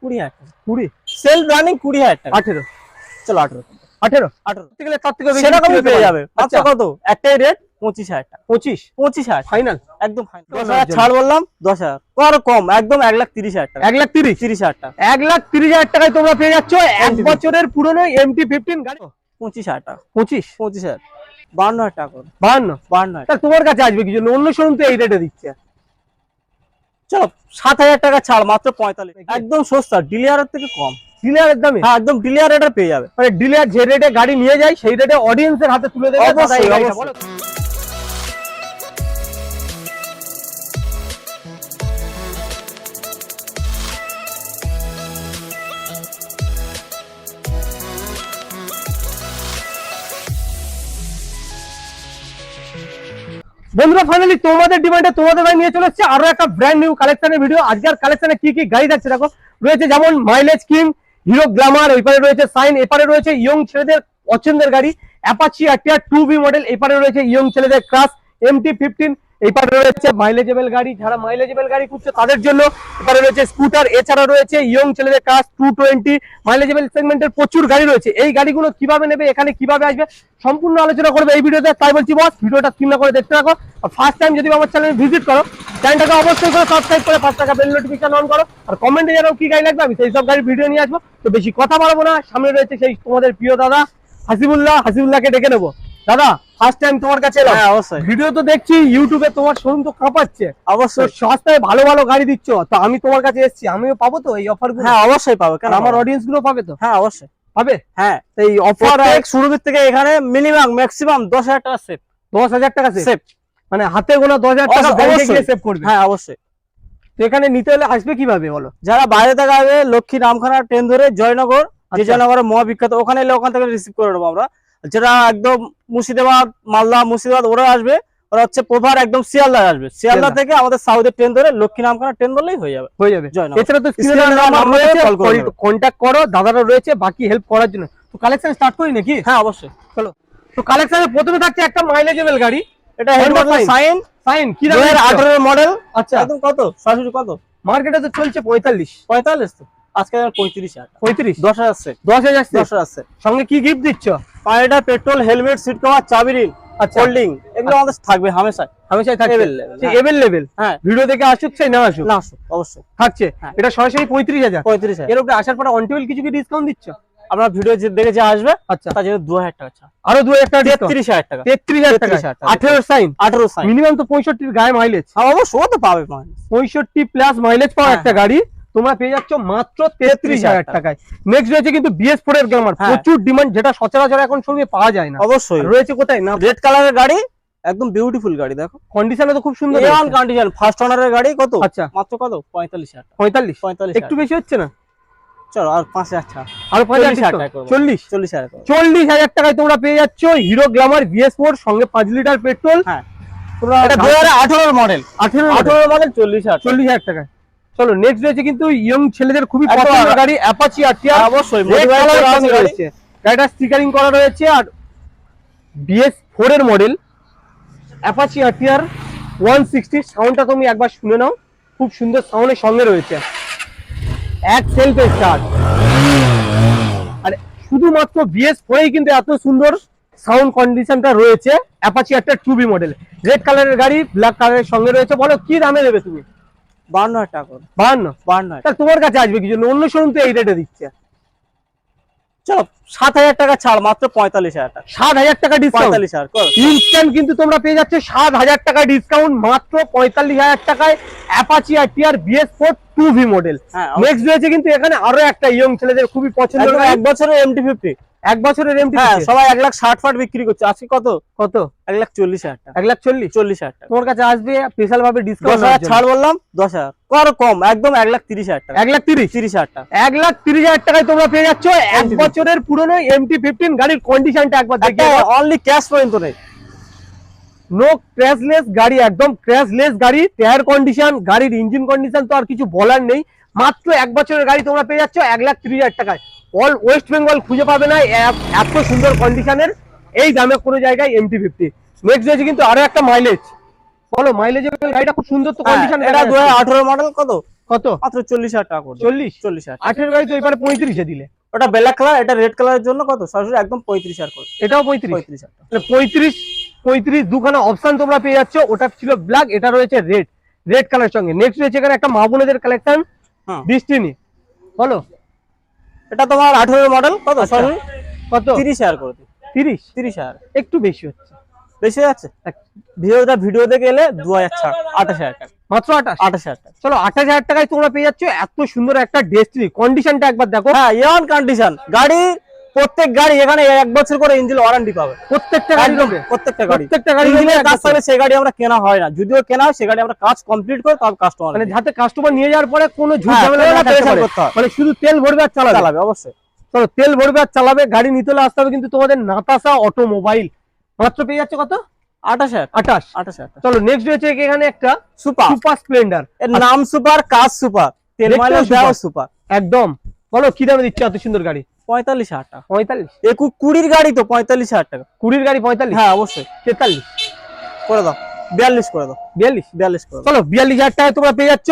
20,000 টাকা। 20 self running 20,000 টাকা। 18 চলো 18 18 18 গেলে তার থেকে বেশি সেরকমই পেয়ে যাবে। মাত্র আচ্ছা কত? একটাই রেট 25,000 টাকা। 25 25,000 ফাইনাল একদম ফাইনাল। 10,000 ছাড় বললাম, 10,000 কর কম, একদম 1,30,000 টাকা। 1,30,000 30,000 টাকা। 1,30,000 টাকায় তোমরা পেয়ে যাচ্ছ 1 বছরের পুরনো MT-15 গাড়ি। 25,000 টাকা। 25 52,000 টাকা করে। 52 52,000 তা তোমার কাছে আসবে কি জন্য? অন্য শোরুম তো এই রেটে দিচ্ছে। চলো 7,000 টাকা ছাড়, মাত্র 45, একদম সস্তা, ডিলারের থেকে কম। ডিলারের দামে? হ্যাঁ, একদম ডিলার রেটে পেয়ে যাবে। মানে ডিলার যে রেটে গাড়ি নিয়ে যায় সেই রেটে অডিয়েন্সের হাতে তুলে দেবে। দাদা এই অবশ্যই, গাড়িটা অবশ্যই। বলো। বন্ধুরা ফাইনালি তোমাদের ডিমান্ডে তোমাদের ভাই নিয়ে চলে এসেছে আরো একটা ব্র্যান্ড নিউ কালেকশনের ভিডিও। আজকের কালেকশনে কি কি গাড়ি থাকছে দেখো। রয়েছে যেমন মাইলেজ কিং, হিরো গ্ল্যামার, ওইপারে রয়েছে সাইন, এপারে রয়েছে ইয়ং ছেলেদের পছন্দের গাড়ি অ্যাপাচি আরটিআর 2V মডেল, এপারে রয়েছে ইয়ং ছেলেদের ক্রাশ MT-15, এপারে রয়েছে মাইলেজেবল গাড়ি, যারা মাইলেজেবল গাড়ি খুঁজছে তাদের জন্য। এপারে রয়েছে স্কুটার, এছাড়া রয়েছে ইয়ং ছেলেদের ক্রাশ 220। মাইলেজেবল সেগমেন্টের প্রচুর গাড়ি রয়েছে। এই গাড়িগুলো কিভাবে নেবে, এখানে কিভাবে আসবে, সম্পূর্ণ আলোচনা করবে এই ভিডিওতে। তাই বলছি বস, ভিডিওটা স্কিপ না করে দেখতে থাকো। আর ফার্স্ট টাইম যদি আমার চ্যানেলে ভিজিট করো, চ্যানেলটাকে অবশ্যই করে সাবস্ক্রাইব করে 5 টাকা বেল নোটিফিকেশন অন করো। আর কমেন্টে জানাও কি গাড়ি লাগবে, আমি সেই সব গাড়ির ভিডিও নিয়ে আসবো। তো বেশি কথা বাড়াবো না, সামনে রয়েছে সেই তোমাদের প্রিয় দাদা হাসিবুল্লাহকে ডেকে নেবো। দাদা ফার্স্ট টাইম তোমার কাছে এলাম। হ্যাঁ, অবশ্যই। ভিডিও তো দেখছি ইউটিউবে, তোমার শোরুম তো কাঁপাচ্ছে। অবশ্যই। তো সস্তায় ভালো ভালো গাড়ি দিচ্ছ, তো আমি তোমার কাছে এসেছি, আমিও পাবো তো এই অফার গুলো? হ্যাঁ, অবশ্যই পাবে। কেন আমার পাবে না? অডিয়েন্স গুলো পাবে তো? হ্যাঁ, অবশ্যই পাবে। হ্যাঁ, এই অফার প্রত্যেক শুরুর থেকে এখানে মিনিমাম ম্যাক্সিমাম 10,000 টাকা সেভ। 10,000 টাকা সেভ, মানে হাতে গোনা 10,000 টাকা ব্যাংকে গিয়ে সেভ করবে। হ্যাঁ অবশ্যই। তো এখানে নিতে হলে আসবে কিভাবে বলো? যারা বাইরে থেকে আসবে, লক্ষ্মী নামখানা ট্রেন ধরে জয়নগর, যে জয়নগরের মহাবিখ্যাত, ওখানে এলে ওখান থেকে রিসিভ করে নেবো আমরা। যারা একদম মুর্শিদাবাদ, মালদা, মুর্শিদাবাদ ওরা আসবে, ওরা হচ্ছে প্রপার একদম শিয়ালদা আসবে। শিয়ালদা থেকে আমাদের সাউথের ট্রেন ধরে লক্ষ্মী নামখানা ট্রেন ধরলেই হয়ে যাবে। জয়নগর। এছাড়া তো স্ক্রিনে নাম্বার রয়েছে, কল করে নেবে। কন্ট্যাক্ট করো, দাদারা রয়েছে বাকি হেল্প করার জন্য। তো কালেকশন স্টার্ট করি নাকি? হ্যাঁ অবশ্যই, চলো। তো কালেকশনে প্রথমে থাকছে একটা মাইলেজেবল গাড়ি, এটা সাইন সাইন কি দাম? 2018 এর মডেল। আচ্ছা, একদম কত সরাসরি কত? মার্কেটে তো চলছে 45। তো আজকে 35,000 টাকা। 35 10,000 সেট। 10,000 10,000 সেট। সঙ্গে কি গিফট দিচ্ছ? পায়রা, পেট্রোল, হেলমেট, সিট কভার, চাবি রিং, আচ্ছা, হোল্ডিং, এগুলো আমাদের থাকবে হামেশাই। হামেশাই থাকছে Available, হ্যাঁ। এভেলেবেল। হ্যাঁ, ভিডিও দেখে আসুক চাই না আসুক, না আসুক অবশ্যই থাকছে। হ্যাঁ। এটা সরাসরি 35,000। 35,000। এর উপরে আসার পরে অন টেবিল কিছু কি ডিসকাউন্ট দিচ্ছ? আমরা ভিডিও দেখে যে আসবে, আচ্ছা, তার জন্য 2,000 টাকা ছাড়। আরো 2,000 টাকা 33,000 টাকা। 33,000 টাকা। 33,000 টাকা। 18 সাইন, 18 সাইন। মিনিমাম তো 65 এর গায়ে মাইলেজ। হ্যাঁ অবশ্যই, ও তো পাবে মানে। 65 প্লাস মাইলেজ পাওয়া হ্যাঁ, একটা গাড়ি তোমরা পেয়ে যাচ্ছ মাত্র 33,000 টাকায়। নেক্সট রয়েছে কিন্তু BS4 এর গ্ল্যামার, হ্যাঁ। প্রচুর ডিমান্ড, যেটা সচরাচর এখন শোরুমে পাওয়া যায় না। অবশ্যই রয়েছে কোথায় না, রেড কালারের গাড়ি, একদম বিউটিফুল গাড়ি। দেখো কন্ডিশনে তো খুব সুন্দর A1 রয়েছে। কন্ডিশন, ফার্স্ট ওনারের গাড়ি। কত? আচ্ছা, মাত্র কত? 45,000 টাকা। 45 একটু বেশি হচ্ছে না? চলো আর 5,000 ছাড়। আর 40,000 টাকা করবো। 40 40,000 করবো। 40,000 টাকায় তোমরা পেয়ে যাচ্ছ হিরো গ্ল্যামার BS4 সঙ্গে 5 লিটার পেট্রোল। হ্যাঁ, তোমরা এটা 2018 এর মডেল। 18 মডেল 40,000 টাকা। 40,000 টাটায়। চলো নেক্সট রয়েছে কিন্তু ইয়ং ছেলেদের খুবই একদম পছন্দের গাড়ি অ্যাপাচি আরটিআর। অবশ্যই রেড modify কালার করা আছে গাড়ি। রয়েছে, গাড়িটা স্টিকারিং করা রয়েছে। আর BS4 এর মডেল অ্যাপাচি আরটিআর 160। সাউন্ডটা তুমি একবার শুনে নাও, খুব সুন্দর সাউন্ডের সঙ্গে রয়েছে। এক সেলফে স্টার্ট। আর শুধুমাত্র BS4 কিন্তু এত সুন্দর সাউন্ড কন্ডিশনটা রয়েছে। অ্যাপাচি একটা 2B মডেল, রেড কালারের গাড়ি, ব্ল্যাক কালারের সঙ্গে রয়েছে। বলো কি দামে দেবে তুমি? 52,000 টাকা করে। 52। তা তোমার কাছে আসবে কি জন্য? অন্য শোরুম তো এই রেটে দিচ্ছে। চলো 7,000 টাকা ছাড়, মাত্র 45,000 টাকা। 7,000 টাকা ডিসকাউন্ট। 45,000 করো। ইনস্ট্যান্ট কিন্তু তোমরা পেয়ে যাচ্ছে 7,000 টাকা ডিসকাউন্ট মাত্র 45,000 টাকায় Apache RTR BS4 2V model. হ্যাঁ, নেক্সট রয়েছে কিন্তু এখানে আরো একটা ইয়ং ছেলেদের খুবই পছন্দের একদম গাড়ি, 1 বছরের MT-50। 1 বছরের MT। হ্যাঁ, সবাই 1,60,000 বিক্রি করছে। আজকে কত? কত? 1,40,000 টাকা। 1,40,000। 40,000 টাকা। তোমার কাছে আসবে স্পেশাল ভাবে ডিসকাউন্ট। 10,000 ছাড় বললাম, 10,000 কর কম, একদম 1,30,000 টাকা। 1,30,000। 30,000 টাকা। 1,30,000 টাকায় তোমরা পেয়ে যাচ্ছ 1 বছরের পুরনো MT-15 গাড়ির কন্ডিশনটা একবার একটা দেখে। অনলি ক্যাশ পর্যন্ত নেই। নো ক্র্যাশলেস গাড়ি, একদম ক্র্যাশলেস গাড়ি। টায়ার কন্ডিশন, গাড়ির ইঞ্জিন কন্ডিশন তো আর কিছু বলার নেই। মাত্র 1 বছরের গাড়ি তোমরা পেয়ে যাচ্ছ 1,30,000 টাকায়। অল ওয়েস্ট বেঙ্গল খুঁজে পাবে না এত সুন্দর কন্ডিশনের এই দামে কোনো জায়গায় MT-50। নেক্সট রয়েছে কিন্তু আরো একটা মাইলেজ। বলো মাইলেজের গাড়িটা খুব সুন্দর তো কন্ডিশন। এটা 2018 মডেল। কত? কত? মাত্র 40,000 টাকা করে 40 40,000 8 গাড়ি তো এবারে 35 দিলে। ওটা ব্ল্যাক কালার, এটা রেড কালারের জন্য কত সরাসরি একদম 35,000 করে এটাও 35। 35,000 টাকা। তাহলে 35 দুখানা অপশন তোমরা পেয়ে যাচ্ছ। ওটা ছিল ব্ল্যাক, এটা রয়েছে রেড কালার সঙ্গে। নেক্সট রয়েছে এখানে একটা মা বোনেদের কালেকশন ডিস্টিনি, বলো এটা তোমার 18 মডেল কত সরাসরি কত? 30,000 করে 30 একটু বেশি হচ্ছে। বেশি হয়ে যাচ্ছে। ভিডিও দেখে এলে 2,000 ছাড় 28,000 টাকা মাত্র 28,000 টাকা। চলো 28,000 টাকায় তোমরা পেয়ে যাচ্ছ এত সুন্দর একটা ডেস্টিনি। কন্ডিশনটা একবার দেখো। হ্যাঁ ইয়ান কন্ডিশন গাড়ি, প্রত্যেক গাড়ি এখানে 1 বছর করে ইঞ্জিন ওয়ারেন্টি পাবে প্রত্যেকটা গাড়ি হবে, প্রত্যেকটা গাড়ি ইঞ্জিনের কাজ থাকলে সেই গাড়ি আমরা কেনা হয় না, যদিও কেনা হয় সেই গাড়ি আমরা কাজ কমপ্লিট করে তবে কাস্টমার মানে যাতে কাস্টমার নিয়ে যাওয়ার পরে কোনো ঝুট হ্যাঁ, ঝামেলা না পেরেশান করতে করতে হয়। মানে শুধু তেল ভরবে আর চালাবে। চালাবে অবশ্যই। চলো তেল ভরবে আর চালাবে, গাড়ি নিতে হলে আসতে হবে কিন্তু তোমাদের নাতাশা অটোমোবাইল। মাত্র পেয়ে যাচ্ছে কত? 28,000 টাকা। চলো নেক্সট রয়েছে এখানে একটা সুপার স্প্লেন্ডার। এর নাম সুপার, কাজ সুপার, তেল দেখতেও মাইলেজ দেওয়া সুপার। একদম। বলো কি দামে দিচ্ছে এত সুন্দর গাড়ি? 45,000 টাকা। 45? 20 গাড়ি তো 45,000 টাকা। 20 গাড়ি 45? হ্যাঁ অবশ্যই। 43 করে দাও, 42 করে দাও, 42 করে দাও। চলো 42,000 টাকায় তোমরা পেয়ে যাচ্ছ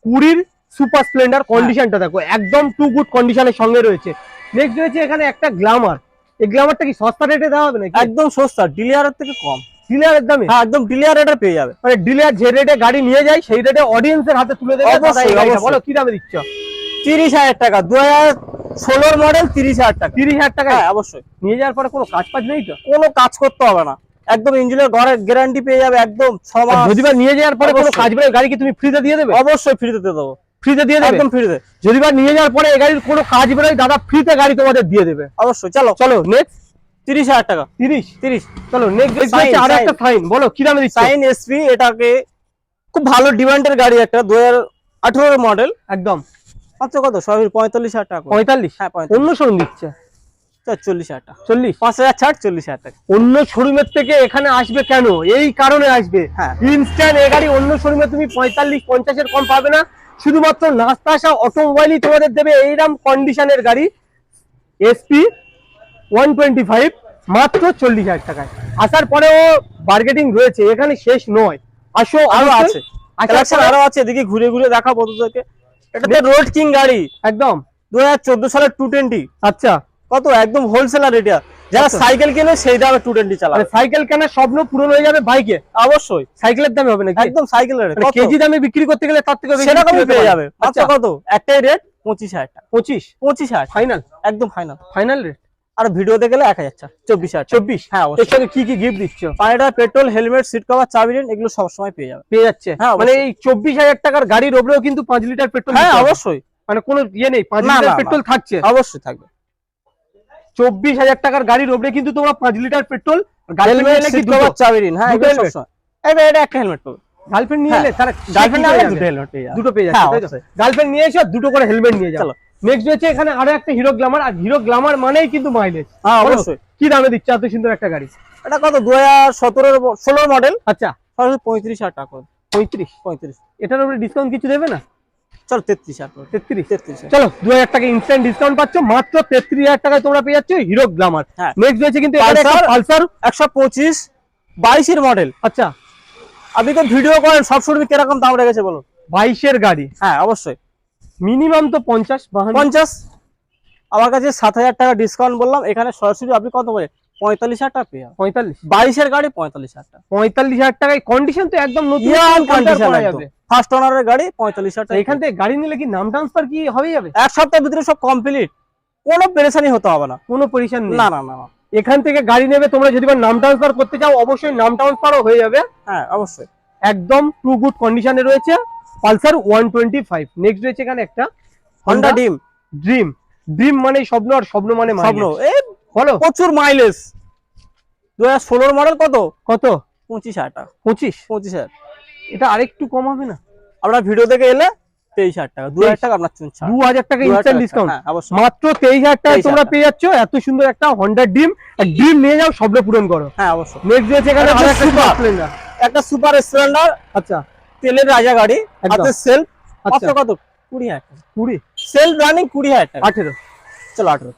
20 সুপার স্প্লেন্ডার। কন্ডিশনটা দেখো একদম টু গুড কন্ডিশনের সঙ্গে রয়েছে। নেক্সট রয়েছে এখানে একটা গ্ল্যামার। এই গ্ল্যামারটা কি সস্তা রেটে দেওয়া হবে নাকি? একদম সস্তা, ডিলারের থেকে কম। ডিলারের দামে? হ্যাঁ একদম ডিলার রেটে পেয়ে যাবে। মানে ডিলার যে রেটে গাড়ি নিয়ে যায় সেই রেটে অডিয়েন্সের হাতে তুলে দেবে। অবশ্যই, অবশ্যই। বলো কি দামে দিচ্ছ? 30,000 টাকা, 2016 মডেল, 30,000 টাকা। 30,000 টাকা? হ্যাঁ অবশ্যই। নিয়ে যাওয়ার পরে কোনো কাজ নেই তো? কোনো কাজ করতে হবে না, একদম ইঞ্জিনের ঘরের গ্যারান্টি পেয়ে যাবে একদম 6 মাস। যদি বা নিয়ে যাওয়ার পরে কোনো অবশ্যই। কাজ নেই, গাড়ি কি তুমি ফ্রিতে দিয়ে দেবে? অবশ্যই ফ্রিতে দিয়ে দেবো। ফ্রিতে দিয়ে দেবে? একদম ফ্রিতে। যদি বা নিয়ে যাওয়ার পরে এই গাড়ির কোনো কাজ বেরোয় দাদা ফ্রিতে গাড়ি তোমাদের দিয়ে দেবে। অবশ্যই। চলো চলো নেক্সট 30,000 টাকা। 30? চলো নেক্সট হচ্ছে আরো একটা সাইন। বলো কি দামে দিচ্ছ? সাইন এসপি, এটাকে খুব ভালো ডিমান্ডের গাড়ি, একটা 2018 মডেল একদম। মাত্র কত সবই 45,000 টাকা। 45? হ্যাঁ 45। অন্য শোরুম দিচ্ছে 40,000 টাকা। 40? 5,000 ছাড় 40,000 টাকা। অন্য শোরুমের থেকে এখানে আসবে কেন? এই কারণে আসবে, হ্যাঁ। ইনস্ট্যান্ট এই গাড়ি অন্য শোরুমে তুমি 45-50 এর কম পাবে না। শুধুমাত্র নাস্তাসা অটোমোবাইলই তোমাদের দেবে এইরকম কন্ডিশনের গাড়ি এসপি 125 মাত্র 40,000 টাকায়। আসার পরেও বার্গেটিং রয়েছে, এখানে শেষ নয়। আসো আরো অবশ্যই। আছে, কালেকশন আরো আছে, এদিকে ঘুরে ঘুরে দেখাবো তোদেরকে। এটা তো রোড কিং গাড়ি, একদম 2014 সালের 220। আচ্ছা। কত একদম হোলসেলার এটা, যারা আচ্ছা। সাইকেল কেনে সেই দামে 220 চালাবে। মানে সাইকেল কেনার স্বপ্ন পূরণ হয়ে যাবে বাইকে। অবশ্যই সাইকেলের দামে হবে নাকি? একদম সাইকেলের মানে কেজি দামে বিক্রি করতে গেলে তার থেকে বেশি সেরকমই বিক্রি হতে পেয়ে পারে। যাবে। মাত্র আচ্ছা। কত একটাই রেট 25,000 টাকা। 25 ফাইনাল? একদম ফাইনাল। Final rate? আর ভিডিওতে গেলে 1,000 ছাড় 24,000। 24? হ্যাঁ এর সঙ্গে কি কি গিফট দিচ্ছ? পায়রা, পেট্রোল, হেলমেট, সিট কভার, চাবি রিং, এগুলো সবসময় পেয়ে যাবে। পেয়ে যাচ্ছে? হ্যাঁ, মানে অবশ্যই। এই 24,000 টাকার গাড়ির ওপরেও কিন্তু 5 লিটার পেট্রোল? হ্যাঁ অবশ্যই, মানে কোনো ইয়ে নেই, 5 না, লিটার না, পেট্রোল থাকছে? অবশ্যই থাকবে। 24,000 টাকার গাড়ির ওপরে কিন্তু তোমরা 5 litre petrol. Helmet, seat cover, চাবি রিং, হ্যাঁ দুটো এগুলো helmet? সবসময়। এটা একটা হেলমেট পাবে। গার্লফ্রেন্ড নিয়ে এলে তারা গার্লফ্রেন্ড নিয়ে এলে দুটো হেলমেট পেয়ে যাবে। দুটো পেয়ে হ্যাঁ, যাচ্ছে, অবশ্যই। গার্লফ্রেন্ড নিয়ে এসো দুটো করে হেলমেট নিয়ে যাও। চলো। নেক্সট হচ্ছে এখানে আরো একটা হিরো গ্ল্যামার। আর হিরো গ্ল্যামার মানেই কিন্তু মাইলেজ। হ্যাঁ অবশ্যই। কি দামে দিচ্ছে এত সুন্দর একটা গাড়ি? এটা কত 2016 মডেল, আচ্ছা। সরাসরি 35,000 টাকা করে। 35? এটার উপরে ডিসকাউন্ট কিছু দেবে না? চল 33,000 করে। 33? চলো 2,000 টাকা ইনস্ট্যান্ট ডিসকাউন্ট পাচ্ছ। মাত্র 33,000 টাকায় তোমরা পেয়ে যাচ্ছ হিরো গ্ল্যামার। হ্যাঁ। নেক্সট হচ্ছে কিন্তু এখানে একটা পালসার পালসার 125 22 এর মডেল। আচ্ছা। আপনি তো ভিডিও করেন, সব শোরুমে কিরকম দাম রেখেছে বলুন? 22 এর গাড়ি? হ্যাঁ অবশ্যই। মিনিমাম তো 50-52? 50। আমার কাছে 7,000 টাকা ডিসকাউন্ট বললাম, এখানে সরাসরি আপনি কত বলে 45,000 টাকা পেয়ে যাবেন। 45? 22 এর গাড়ি 45,000 টাকা। 45,000 টাকায় কন্ডিশন তো একদম নতুন কন্ডিশন করা একদম যাবে। ফার্স্ট ওনারের গাড়ি 45,000 টাকা। এখান থেকে গাড়ি নিলে কি নাম ট্রান্সফার কি হয়ে যাবে? এক সপ্তাহের ভিতরে সব কমপ্লিট, কোনো পেরেশানি হতে হবে না। কোনো পরিশান নেই? না না না না। এখান থেকে গাড়ি নেবে তোমরা, যদি বা নাম ট্রান্সফার করতে চাও অবশ্যই নাম ট্রান্সফারও হয়ে যাবে। হ্যাঁ অবশ্যই। একদম টু গুড কন্ডিশনে রয়েছে পালসার 125। নেক্সট রয়েছে এখানে একটা হন্ডা ড্রিম। ড্রিম মানে স্বপ্ন, আর স্বপ্ন মানে স্বপ্ন। mileage। এই বলো প্রচুর মাইলেজ। 2016 মডেল, কত? কত? 25,000 টাকা। 25? এটা আরেকটু কম হবে না? আপনার ভিডিও দেখে এলে 23,000 টাকা, 2,000 টাকা আপনার জন্য ছাড়। 2,000 টাকা ইনস্ট্যান্ট ডিসকাউন্ট। হ্যাঁ অবশ্যই। মাত্র 23,000 টাকায় 23,000 তোমরা পেয়ে যাচ্ছ এত সুন্দর একটা হন্ডা ড্রিম। আর ড্রিম নিয়ে যাও, স্বপ্ন পূরণ করো। হ্যাঁ অবশ্যই। নেক্সট রয়েছে এখানে একটা আরেকটা super। স্প্লেন্ডার। একটা সুপার স্প্লেন্ডার, আচ্ছা। তেলের রাজা গাড়ি, একদম। হাতে সেলফ। আচ্ছা। কত? 20,000 টাকা। 20? সেলফ রানিং 20,000 টাকা। 18? চলো 18।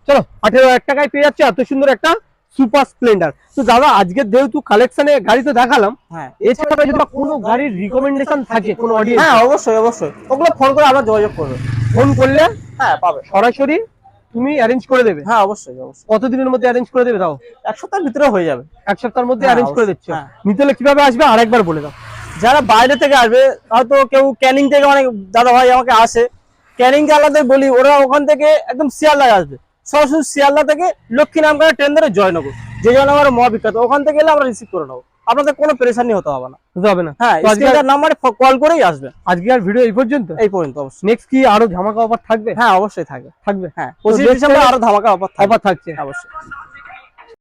চলো 18,000 টাকায় পেয়ে যাচ্ছে এত সুন্দর একটা সুপার স্প্লেন্ডার। তো দাদা আজকে যেহেতু কালেকশনে গাড়ি তো দেখালাম, হ্যাঁ এছাড়া যদি কোনো গাড়ির রিকমেন্ডেশন থাকে কোনো অডিয়েন্স, হ্যাঁ অবশ্যই অবশ্যই, ওগুলো ফোন করে আমরা যোগাযোগ করবো। ফোন করলে হ্যাঁ পাবে। সরাসরি তুমি অ্যারেঞ্জ করে দেবে? হ্যাঁ অবশ্যই অবশ্যই, কতদিনের মধ্যে অ্যারেঞ্জ করে দেবে তাও? এক সপ্তাহের ভিতরে হয়ে যাবে। এক সপ্তাহের মধ্যে হ্যাঁ, অ্যারেঞ্জ করে দিচ্ছ। হ্যাঁ। নিতে হলে কিভাবে আসবে আরেকবার বলে দাও। যারা বাইরে থেকে আসবে, হয়তো কেউ ক্যানিং থেকে, অনেক দাদা ভাই আমাকে আসে, ক্যানিং জানলাতে বলি, ওরা ওখান থেকে একদম শিয়ালদায় আসবে, সরাসরি শিয়ালদা থেকে লক্ষ্মী নামখানা ট্রেন ধরে জয়নগর, যে জয়নগরের মহাবিখ্যাত, ওখান থেকে এলে আমরা রিসিভ করে নেবো, আপনাদের কোনো পেরেশানি হতে হবে না। বুঝতে হবে না? হ্যাঁ, তো আজকে স্ক্রিনটার নাম্বারে কল করেই আসবে। আজকে আর ভিডিও এই পর্যন্ত? এই পর্যন্ত অবশ্যই। নেক্সট কি আরো ধামাকা অফার থাকবে? হ্যাঁ অবশ্যই থাকবে। থাকবে। হ্যাঁ 25 ডিসেম্বর আরো ধামাকা অফার অফার থাকছে। অবশ্যই।